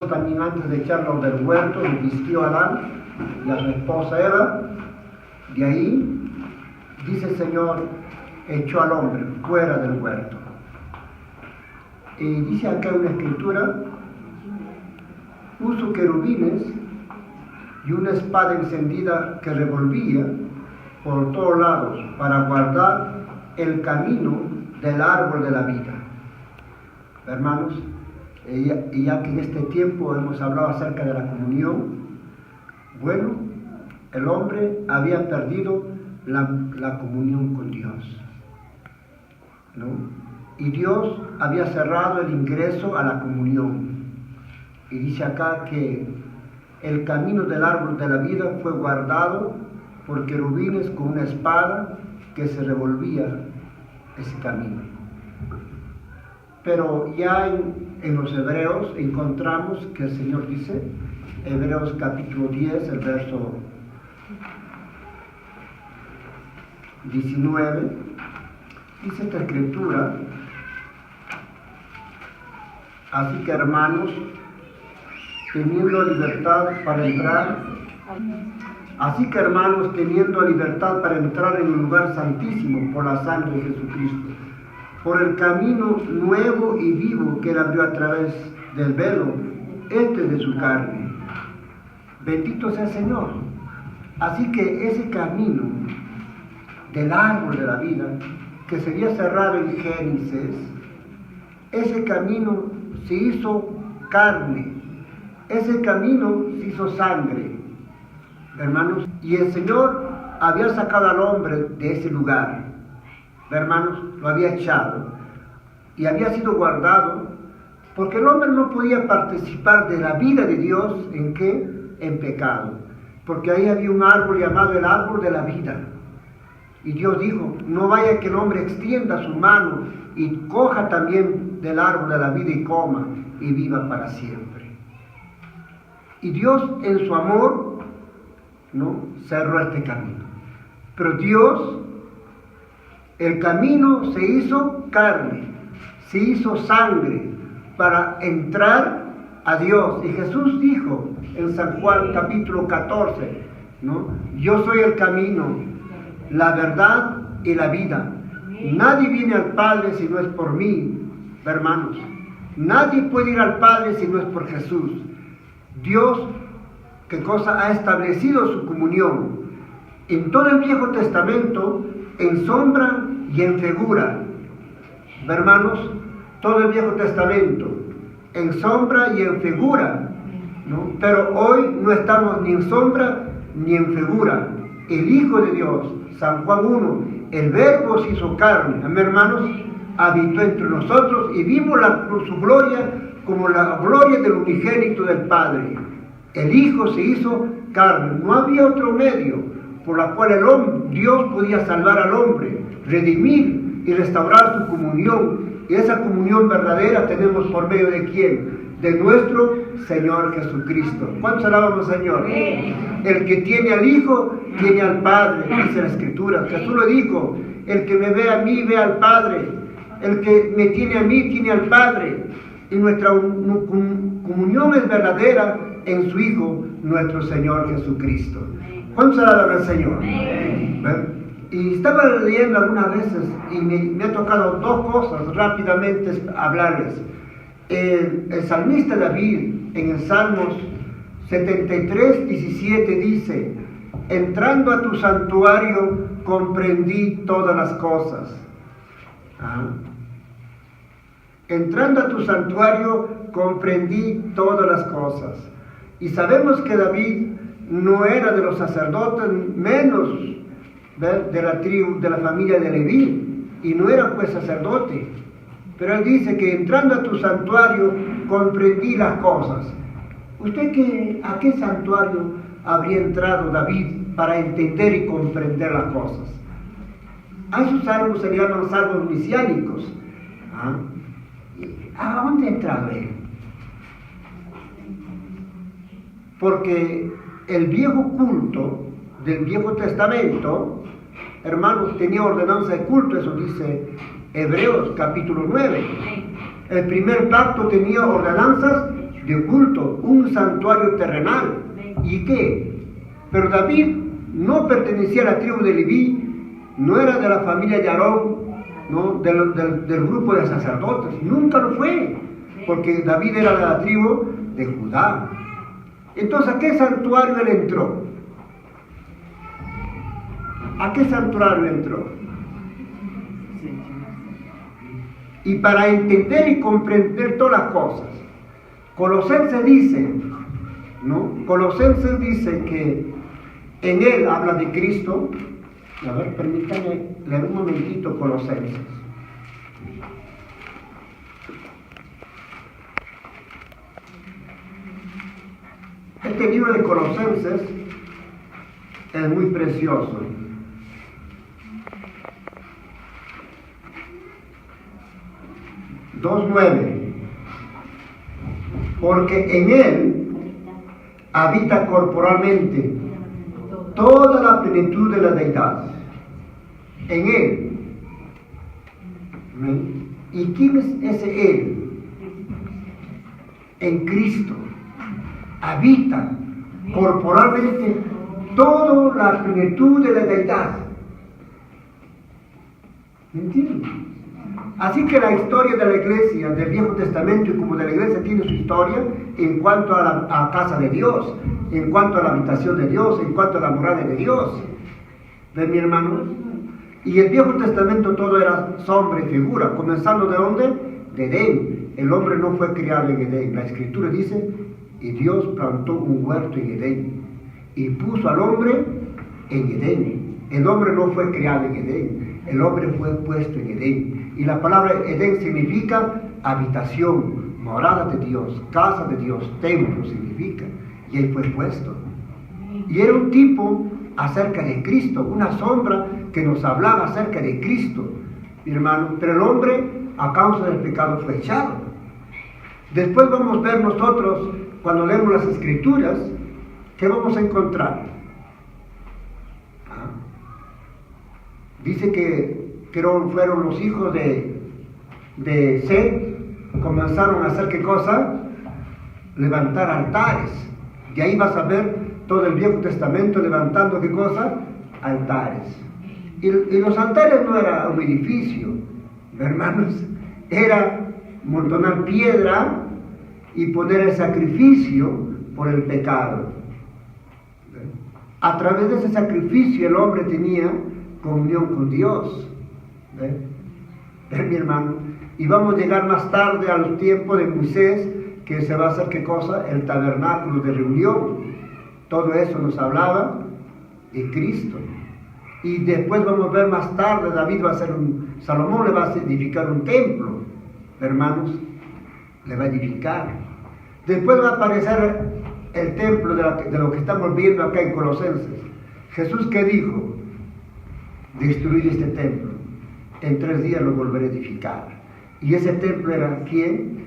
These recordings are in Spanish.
También antes de echarlo del huerto, lo vistió a Adán y a su esposa Eva. De ahí, dice el Señor, echó al hombre fuera del huerto. Y dice acá en una escritura, puso querubines y una espada encendida que revolvía por todos lados para guardar el camino del árbol de la vida. Hermanos, y ya que en este tiempo hemos hablado acerca de la comunión, bueno, el hombre había perdido la comunión con Dios, ¿no? Y Dios había cerrado el ingreso a la comunión. Y dice acá que el camino del árbol de la vida fue guardado por querubines con una espada que se revolvía ese camino. Pero ya en los Hebreos encontramos que el Señor dice, Hebreos capítulo 10, el verso 19, dice esta escritura: así que hermanos, teniendo libertad para entrar en el lugar santísimo por la sangre de Jesucristo, por el camino nuevo y vivo que Él abrió a través del velo, de su carne. Bendito sea el Señor. Así que ese camino del árbol de la vida, que se había cerrado en Génesis, ese camino se hizo carne, ese camino se hizo sangre, hermanos, y el Señor había sacado al hombre de ese lugar. Hermanos, lo había echado y había sido guardado porque el hombre no podía participar de la vida de Dios. ¿En qué? En pecado, porque ahí había un árbol llamado el árbol de la vida, y Dios dijo, no vaya que el hombre extienda su mano y coja también del árbol de la vida y coma y viva para siempre. Y Dios en su amor, ¿no?, cerró este camino. Pero Dios, el camino se hizo carne, se hizo sangre para entrar a Dios. Y Jesús dijo en San Juan capítulo 14, ¿no?, yo soy el camino, la verdad y la vida. Nadie viene al Padre si no es por mí, hermanos. Nadie puede ir al Padre si no es por Jesús. Dios, ¿qué cosa? Ha establecido su comunión en todo el Viejo Testamento, en sombra y en figura. Hermanos, todo el Viejo Testamento, en sombra y en figura, ¿no? Pero hoy no estamos ni en sombra ni en figura. El Hijo de Dios, San Juan 1, el Verbo se hizo carne, amén, hermanos, habitó entre nosotros y vimos su gloria como la gloria del unigénito del Padre. El Hijo se hizo carne. No había otro medio por la cual Dios podía salvar al hombre, redimir y restaurar su comunión. Y esa comunión verdadera tenemos por medio de ¿quién? De nuestro Señor Jesucristo. ¿Cuántos alabamos al Señor? El que tiene al Hijo, tiene al Padre, dice la Escritura. Jesús lo dijo, el que me ve a mí, ve al Padre. El que me tiene a mí, tiene al Padre. Y nuestra comunión es verdadera en su Hijo, nuestro Señor Jesucristo. ¿Cuántos alaban al Señor? Y estaba leyendo algunas veces y me ha tocado dos cosas rápidamente hablarles. El salmista David en el Salmos 73, 17 dice: entrando a tu santuario comprendí todas las cosas. Entrando a tu santuario comprendí todas las cosas. Y sabemos que David no era de los sacerdotes, menos de la tribu, de la familia de Leví, y no era pues sacerdote. Pero él dice que entrando a tu santuario comprendí las cosas. ¿Usted a qué santuario habría entrado David para entender y comprender las cosas? A esos salmos se le llaman salmos mesiánicos. ¿A dónde ha entrado él? Porque el viejo culto del Viejo Testamento, hermanos, tenía ordenanza de culto, eso dice Hebreos capítulo 9. El primer pacto tenía ordenanzas de culto, un santuario terrenal. ¿Y qué? Pero David no pertenecía a la tribu de Leví, no era de la familia de Aarón, ¿no? del grupo de sacerdotes, nunca lo fue, porque David era de la tribu de Judá. Entonces, ¿a qué santuario él entró? ¿A qué santuario entró? Y para entender y comprender todas las cosas, Colosenses dice, ¿no? Colosenses dice que en él habla de Cristo. A ver, permítanme leer un momentito Colosenses. Este libro de Colosenses es muy precioso. Porque en él habita corporalmente toda la plenitud de la deidad. En él. ¿Y quién es ese él? En Cristo habita corporalmente toda la plenitud de la deidad. ¿Me entiendes? Así que la historia de la iglesia, del Viejo Testamento y como de la iglesia tiene su historia en cuanto a la casa de Dios, en cuanto a la habitación de Dios, en cuanto a la morada de Dios. ¿Ven, mi hermano? Y el Viejo Testamento todo era sombra y figura, comenzando ¿de dónde? De Edén. El hombre no fue criado en Edén. La Escritura dice, y Dios plantó un huerto en Edén y puso al hombre en Edén. El hombre no fue criado en Edén, el hombre fue puesto en Edén. Y la palabra Edén significa habitación, morada de Dios, casa de Dios, templo significa. Y él fue puesto. Y era un tipo acerca de Cristo, una sombra que nos hablaba acerca de Cristo, mi hermano. Pero el hombre, a causa del pecado, fue echado. Después vamos a ver nosotros, cuando leemos las Escrituras, ¿qué vamos a encontrar? Dice que fueron los hijos de Set, comenzaron a hacer ¿qué cosa? Levantar altares. Y ahí vas a ver todo el Viejo Testamento levantando ¿qué cosa? Altares. Y los altares no era un edificio, hermanos, era montonar piedra y poner el sacrificio por el pecado. A través de ese sacrificio el hombre tenía comunión con Dios. ¿Ven, mi hermano? Y vamos a llegar más tarde a los tiempos de Moisés, que se va a hacer ¿qué cosa? El tabernáculo de reunión. Todo eso nos hablaba de Cristo. Y después vamos a ver más tarde, Salomón le va a edificar un templo, hermanos, le va a edificar. Después va a aparecer el templo de lo que estamos viendo acá en Colosenses. Jesús, ¿qué dijo? Destruir este templo, en 3 días lo volveré a edificar. Y ese templo era ¿quién?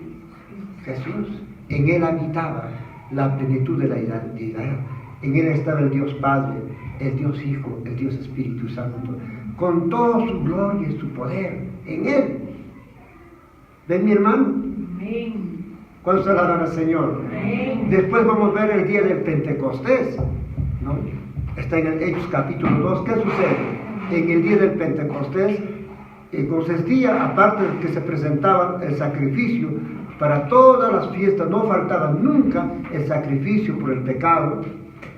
Jesús. En él habitaba la plenitud de la deidad. En él estaba el Dios Padre, el Dios Hijo, el Dios Espíritu Santo, con toda su gloria y su poder, en él. ¿Ven, mi hermano? ¿Cuándo se alaban al Señor? Después vamos a ver el día del Pentecostés, ¿no? Está en el Hechos capítulo 2. ¿Qué sucede? En el día del Pentecostés consistía, aparte de que se presentaba el sacrificio para todas las fiestas, no faltaba nunca el sacrificio por el pecado,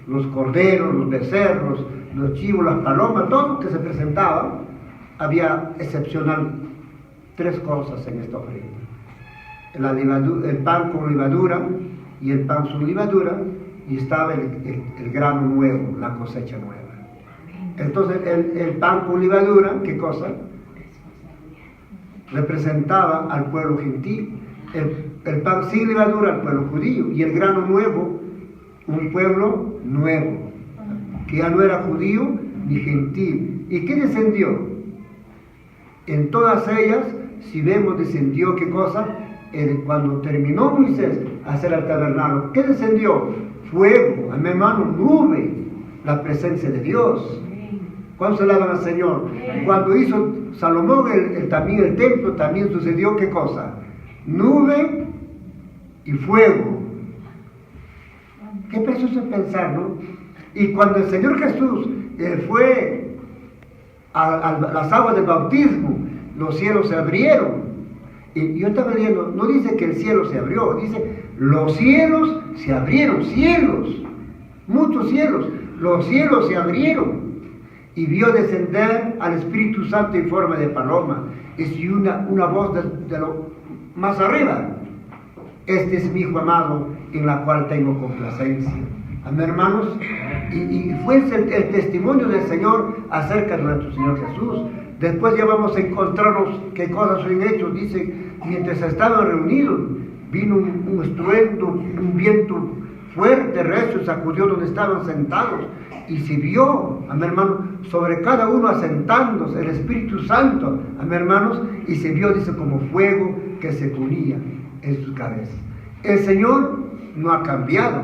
los corderos, los becerros, los chivos, las palomas, todo lo que se presentaba. Había excepcional 3 cosas en esta ofrenda: el pan con levadura y el pan sin levadura, y estaba el grano nuevo, la cosecha nueva. Entonces el pan con levadura, ¿qué cosa? Representaba al pueblo gentil. El pan sin levadura al pueblo judío, y el grano nuevo, un pueblo nuevo, que ya no era judío ni gentil. ¿Y qué descendió? En todas ellas, si vemos, descendió ¿qué cosa? Cuando terminó Moisés hacer el tabernáculo, ¿qué descendió? Fuego, a mi hermano, nube, la presencia de Dios. ¿Cuándo se alaban al Señor? Cuando hizo Salomón también el templo, también sucedió ¿qué cosa? Nube y fuego, Qué precioso pensar, ¿no? Y cuando el Señor Jesús fue a las aguas del bautismo, los cielos se abrieron. Y yo estaba leyendo, no dice que el cielo se abrió, dice los cielos se abrieron, cielos, muchos cielos, los cielos se abrieron. Y vio descender al Espíritu Santo en forma de paloma. Y una voz de lo más arriba: este es mi Hijo amado, en la cual tengo complacencia. Amén, hermanos. Y fue el testimonio del Señor acerca de nuestro Señor Jesús. Después ya vamos a encontrarnos qué cosas son hechos. Dice, mientras estaban reunidos, vino un estruendo, un viento fuerte, recio, sacudió donde estaban sentados. Y se vio, amén, hermanos, sobre cada uno asentándose el Espíritu Santo, amén, hermanos, y se vio, dice, como fuego que se ponía en sus cabezas. El Señor no ha cambiado,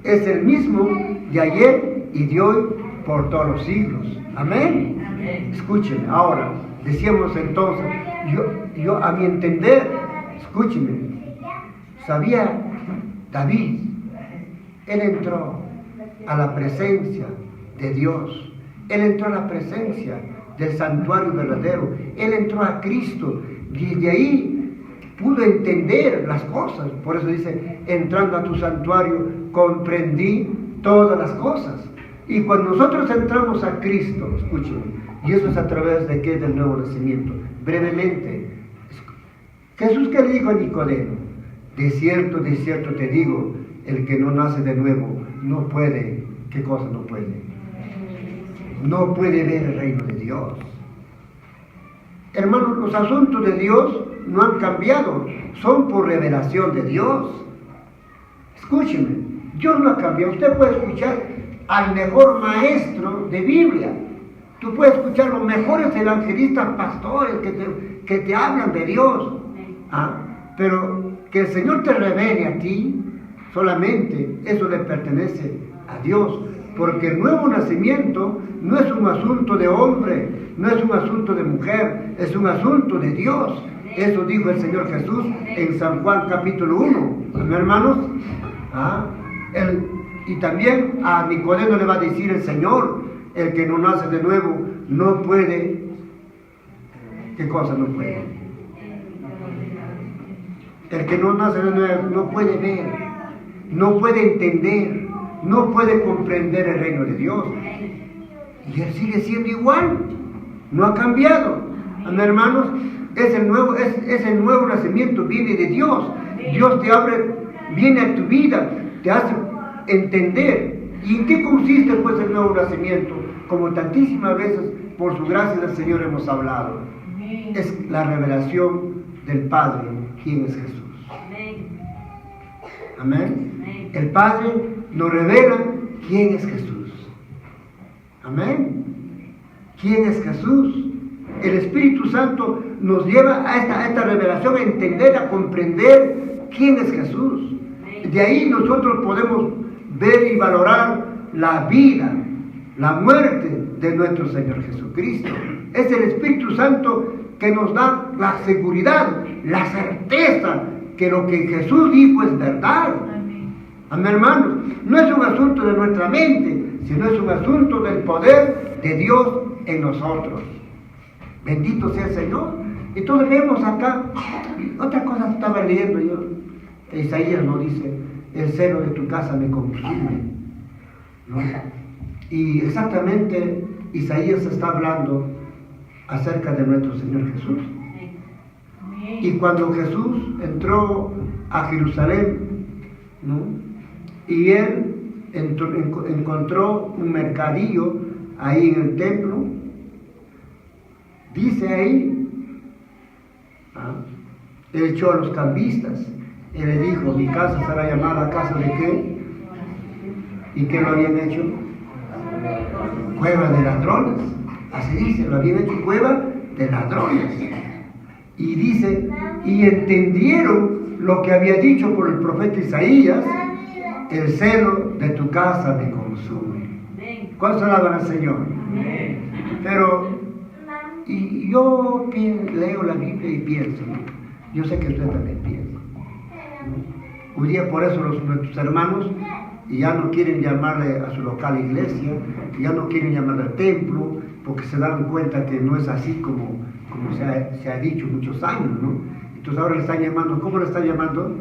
es el mismo de ayer y de hoy por todos los siglos. Amén. Amén. Escuchen, ahora, decíamos entonces, yo a mi entender, escúchenme, sabía David, él entró a la presencia de Dios, él entró a la presencia del santuario verdadero, él entró a Cristo, y de ahí pudo entender las cosas. Por eso dice, entrando a tu santuario comprendí todas las cosas. Y cuando nosotros entramos a Cristo, escuchen, y eso es a través de qué, del nuevo nacimiento. Brevemente, Jesús, que le dijo a Nicodemo: de cierto te digo, el que no nace de nuevo no puede, ¿qué cosa no puede? No puede ver el reino de Dios. Hermanos, los asuntos de Dios no han cambiado, son por revelación de Dios. Escúcheme, Dios no ha cambiado. Usted puede escuchar al mejor maestro de Biblia, tú puedes escuchar los mejores evangelistas, pastores que te hablan de Dios, pero que el Señor te revele a ti, solamente eso le pertenece a Dios, porque el nuevo nacimiento no es un asunto de hombre, no es un asunto de mujer, es un asunto de Dios. Eso dijo el Señor Jesús en San Juan capítulo 1, ¿no, hermanos? Y también a Nicodemo le va a decir el Señor: el que no nace de nuevo no puede, ¿qué cosa no puede? El que no nace de nuevo no puede ver, no puede entender, no puede comprender el reino de Dios. Y él sigue siendo igual, no ha cambiado. Amén, hermanos, es el nuevo nacimiento, viene de Dios. Dios te abre, viene a tu vida, te hace entender. ¿Y en qué consiste pues el nuevo nacimiento? Como tantísimas veces por su gracia del Señor hemos hablado. Es la revelación del Padre, quién es Jesús. Amén. El Padre nos revela quién es Jesús. Amén. ¿Quién es Jesús? El Espíritu Santo nos lleva a esta revelación, a entender, a comprender quién es Jesús. De ahí nosotros podemos ver y valorar la vida, la muerte de nuestro Señor Jesucristo. Es el Espíritu Santo que nos da la seguridad, la certeza que lo que Jesús dijo es verdad. Amén, hermanos. No es un asunto de nuestra mente, sino es un asunto del poder de Dios en nosotros. Bendito sea el Señor. Entonces vemos acá, otra cosa estaba leyendo yo, Isaías nos dice: el celo de tu casa me consume, ¿no? Y exactamente Isaías está hablando acerca de nuestro Señor Jesús. Y cuando Jesús entró a Jerusalén, ¿no? Y él encontró un mercadillo ahí en el templo, dice ahí, él echó a los cambistas, él le dijo: mi casa será llamada casa de qué. ¿Y qué lo habían hecho? Cueva de ladrones. Así dice, lo habían hecho cueva de ladrones. Y dice, y entendieron lo que había dicho por el profeta Isaías: el celo de tu casa me consume. ¿Cuántos alaban al Señor? Pero, y yo leo la Biblia y pienso, yo sé que usted también piensa, Hoy día por eso nuestros hermanos ya no quieren llamarle a su local iglesia, ya no quieren llamarle al templo, porque se dan cuenta que no es así como se ha dicho muchos años, ¿no? Entonces ahora le están llamando, ¿cómo le están llamando?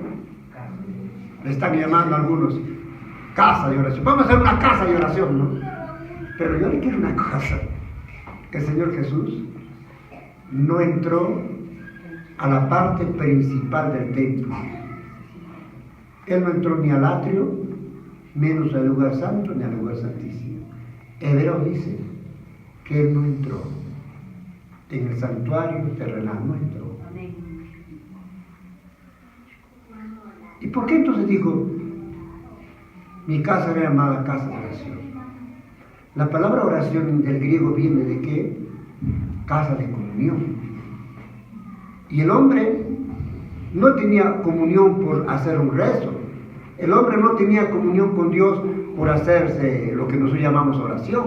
Le están llamando a algunos casa de oración. Vamos a hacer una casa de oración, ¿no? Pero yo le quiero una cosa. El Señor Jesús no entró a la parte principal del templo. Él no entró ni al atrio, menos al lugar santo, ni al lugar santísimo. Hebreo dice que Él no entró en el santuario terrenal, no entró. ¿Y por qué entonces dijo, mi casa era llamada casa de oración? La palabra oración del griego viene de ¿qué? Casa de comunión. Y el hombre no tenía comunión por hacer un rezo. El hombre no tenía comunión con Dios por hacerse lo que nosotros llamamos oración.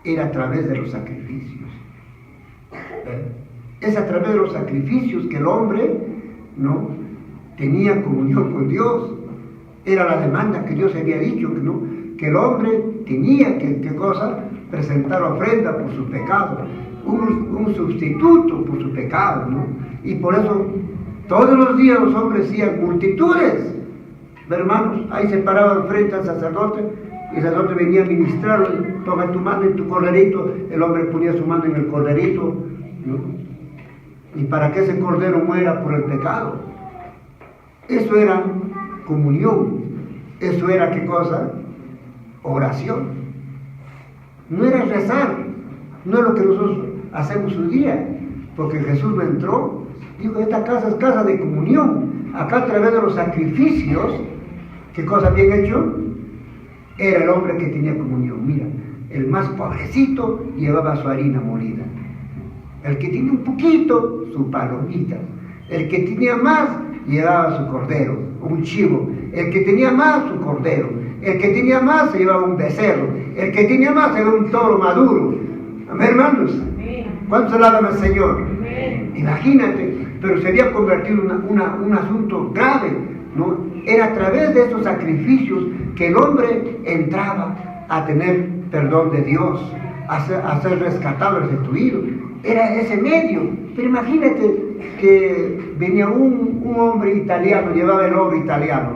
Era a través de los sacrificios. Es a través de los sacrificios que el hombre, ¿no?, tenía comunión con Dios. Era la demanda que Dios había dicho, ¿no?, que el hombre tenía que, ¿qué cosa? Presentar ofrenda por sus pecados, un sustituto por sus pecados, ¿no? Y por eso todos los días los hombres hacían multitudes, hermanos, ahí se paraban frente al sacerdote, y el sacerdote venía a ministrarlo, toma tu mano en tu corderito, el hombre ponía su mano en el corderito, ¿no? Y para que ese cordero muera por el pecado. Eso era comunión. Eso era, ¿qué cosa? Oración. No era rezar. No es lo que nosotros hacemos hoy día. Porque Jesús no entró. Dijo, esta casa es casa de comunión. Acá a través de los sacrificios, ¿qué cosa habían hecho? Era el hombre que tenía comunión. Mira, el más pobrecito llevaba su harina molida. El que tenía un poquito, su palomita. El que tenía más, llevaba su cordero, un chivo. El que tenía más, su cordero. El que tenía más, se llevaba un becerro. El que tenía más, se llevaba un toro maduro. Amén, hermanos. ¿Cuántos alaban al Señor? Imagínate, pero se había convertido en un asunto grave, ¿no? Era a través de esos sacrificios que el hombre entraba a tener perdón de Dios, a ser rescatado, restituido. Era ese medio. Pero imagínate que venía un hombre italiano, llevaba el oro italiano,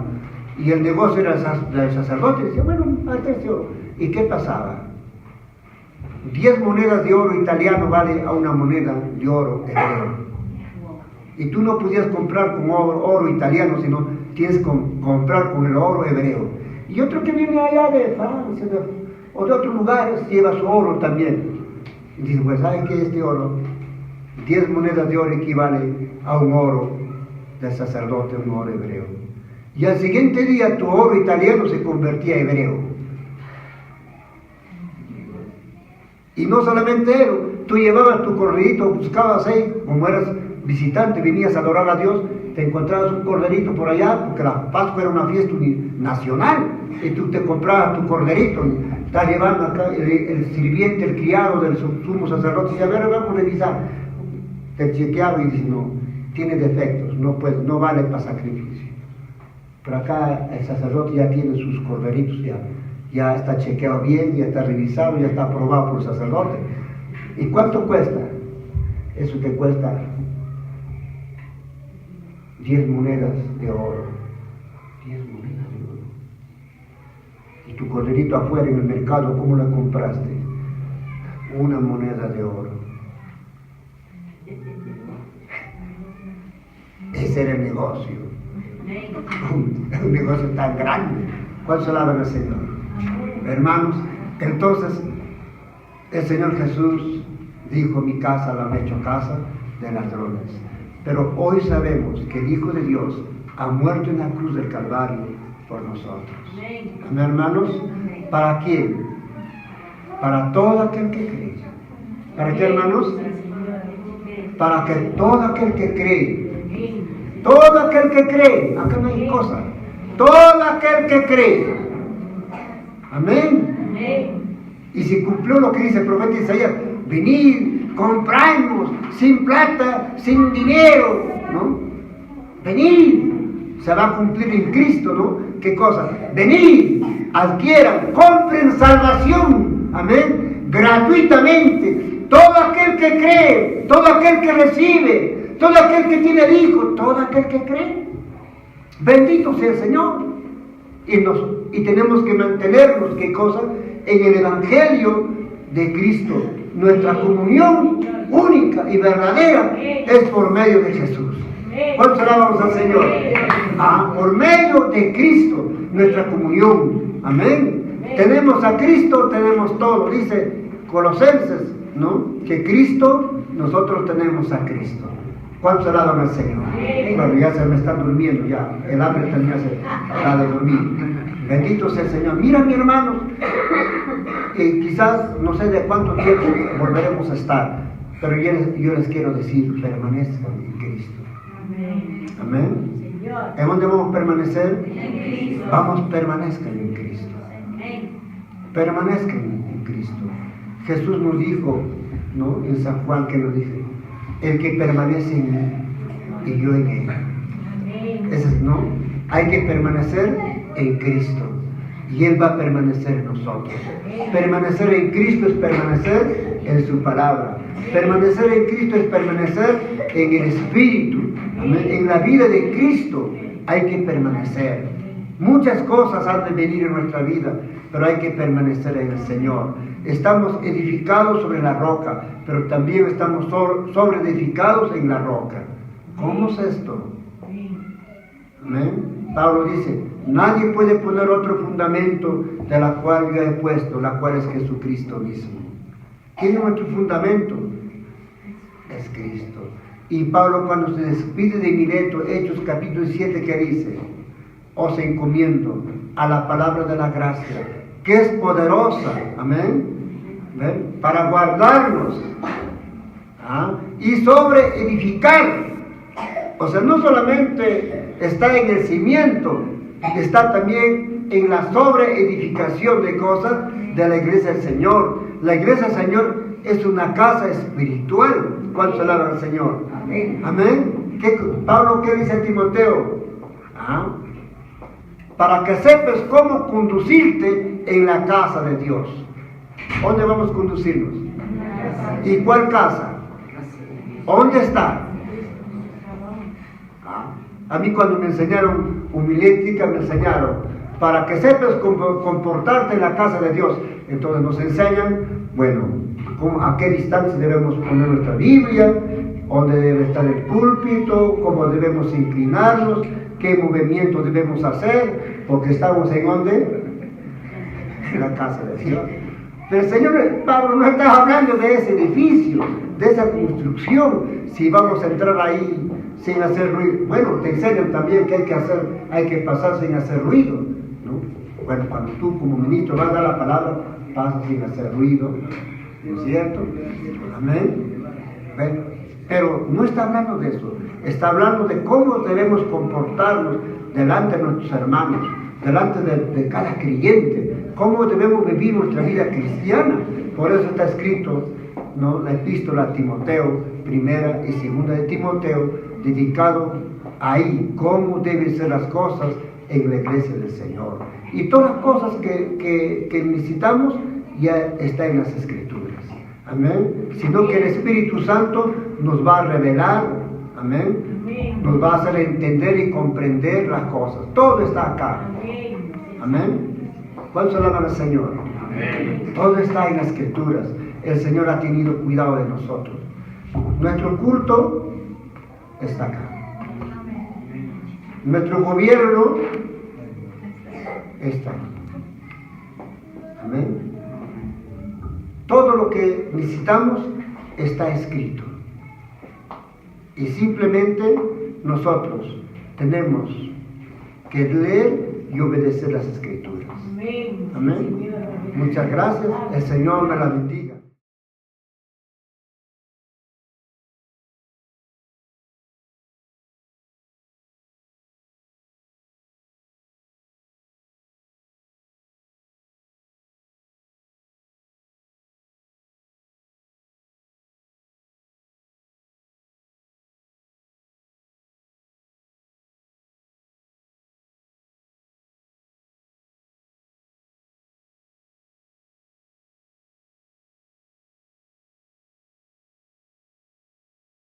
y el negocio era del sacerdote, y decía, bueno, atención. ¿Y qué pasaba? 10 monedas de oro italiano vale a una moneda de oro hebreo. Y tú no podías comprar con oro italiano, sino tienes que comprar con el oro hebreo. Y otro que viene allá de Francia o de otros lugares lleva su oro también. Y dice, pues ¿sabes qué? Este oro, 10 monedas de oro equivale a un oro del sacerdote, un oro hebreo. Y al siguiente día tu oro italiano se convertía a hebreo. Y no solamente eso, tú llevabas tu corderito, buscabas ahí, como eras visitante, venías a adorar a Dios, te encontrabas un corderito por allá, porque la Pascua era una fiesta nacional, y tú te comprabas tu corderito, está llevando acá el sirviente, el criado del sumo sacerdote, y a ver, vamos a revisar. Te chequeaba y dice, no, tiene defectos, no vale para sacrificio. Pero acá el sacerdote ya tiene sus corderitos, ya está chequeado bien, ya está revisado, ya está aprobado por el sacerdote. ¿Y cuánto cuesta? Eso te cuesta 10 monedas de oro. 10 monedas de oro. Y tu corderito afuera en el mercado, ¿cómo la compraste? Una moneda de oro. Ese era el negocio. Un negocio tan grande. ¿Cuál se alaban al Señor? Hermanos, entonces el Señor Jesús dijo, mi casa la han hecho casa de ladrones. Pero hoy sabemos que el Hijo de Dios ha muerto en la cruz del Calvario por nosotros. Amén, hermanos. ¿Para quién? Para todo aquel que cree. ¿Para qué, hermanos? Para que todo aquel que cree. Todo aquel que cree. Acá no hay cosa. Todo aquel que cree. Amén. Y si cumplió lo que dice el profeta Isaías, venid, comprarnos sin plata, sin dinero, ¿no? Venid, se va a cumplir en Cristo, ¿no? ¿Qué cosa? Venid, adquieran, compren salvación, amén, gratuitamente. Todo aquel que cree, todo aquel que recibe, todo aquel que tiene el Hijo, todo aquel que cree. Bendito sea el Señor. Y tenemos que mantenernos, ¿qué cosa? En el Evangelio de Cristo. Nuestra comunión única y verdadera es por medio de Jesús. ¿Cuántos alabamos al Señor? Por medio de Cristo, nuestra comunión. Amén. Tenemos a Cristo, tenemos todo. Dice Colosenses, ¿no? Que Cristo, nosotros tenemos a Cristo. ¿Cuántos alaban al Señor? Bueno, ya se me está durmiendo, ya. El hambre también se da de dormir. Bendito sea el Señor. Mira, mi hermano, quizás no sé de cuánto tiempo volveremos a estar, pero yo les quiero decir, permanezcan en Cristo. Amén. ¿En dónde vamos a permanecer? Vamos, permanezcan en Cristo. Permanezcan en Cristo. Jesús nos dijo, ¿no? En San Juan, que nos dice, el que permanece en mí y yo en él. Ese es, ¿no? Hay que permanecer en Cristo y Él va a permanecer en nosotros. Permanecer en Cristo es permanecer en su palabra. Permanecer en Cristo es permanecer en el Espíritu. En la vida de Cristo hay que permanecer. Muchas cosas han de venir en nuestra vida, pero hay que permanecer en el Señor. Estamos edificados sobre la roca, pero también estamos sobre edificados en la roca. ¿Cómo es esto? Amén. Pablo dice, nadie puede poner otro fundamento de la cual yo he puesto, la cual es Jesucristo mismo. ¿Quién es nuestro fundamento? Es Cristo. Y Pablo, cuando se despide de Mileto, Hechos capítulo 7, ¿qué dice? Os encomiendo a la palabra de la gracia, que es poderosa, amén, ¿ven? Para guardarnos y sobre edificar. O sea, no solamente está en el cimiento, está también en la sobreedificación de cosas de la iglesia del Señor. La iglesia del Señor es una casa espiritual. ¿Cuántos alaban al Señor? Amén. Amén. Pablo, ¿qué dice a Timoteo? Para que sepas cómo conducirte en la casa de Dios. ¿Dónde vamos a conducirnos? ¿Y cuál casa? ¿Dónde está? A mí cuando me enseñaron homilética, me enseñaron, para que sepas comportarte en la casa de Dios. Entonces nos enseñan, bueno, a qué distancia debemos poner nuestra Biblia, dónde debe estar el púlpito, cómo debemos inclinarnos, qué movimiento debemos hacer, porque estamos en ¿dónde? En la casa de Dios. Pero el Señor Pablo no está hablando de ese edificio, de esa construcción, si vamos a entrar ahí sin hacer ruido. Bueno, te enseñan también que hay que pasar sin hacer ruido, ¿no? Bueno, cuando tú como ministro vas a dar la palabra, pasas sin hacer ruido, ¿no es cierto? Amén. Bueno, pero no está hablando de eso, está hablando de cómo debemos comportarnos delante de nuestros hermanos, delante de cada creyente, cómo debemos vivir nuestra vida cristiana. Por eso está escrito, ¿no?, la epístola a Timoteo, primera y segunda de Timoteo, dedicado ahí, cómo deben ser las cosas en la iglesia del Señor. Y todas las cosas que necesitamos ya está en las Escrituras. Amén. Sino que el Espíritu Santo nos va a revelar, amén, nos va a hacer entender y comprender las cosas. Todo está acá. Amén. ¿Cuántos alaban al Señor? Amén. Todo está en las Escrituras. El Señor ha tenido cuidado de nosotros. Nuestro culto está acá. Nuestro gobierno está aquí. Amén. Todo lo que necesitamos está escrito. Y simplemente nosotros tenemos que leer y obedecer las Escrituras. Amén. Muchas gracias. El Señor me la bendiga.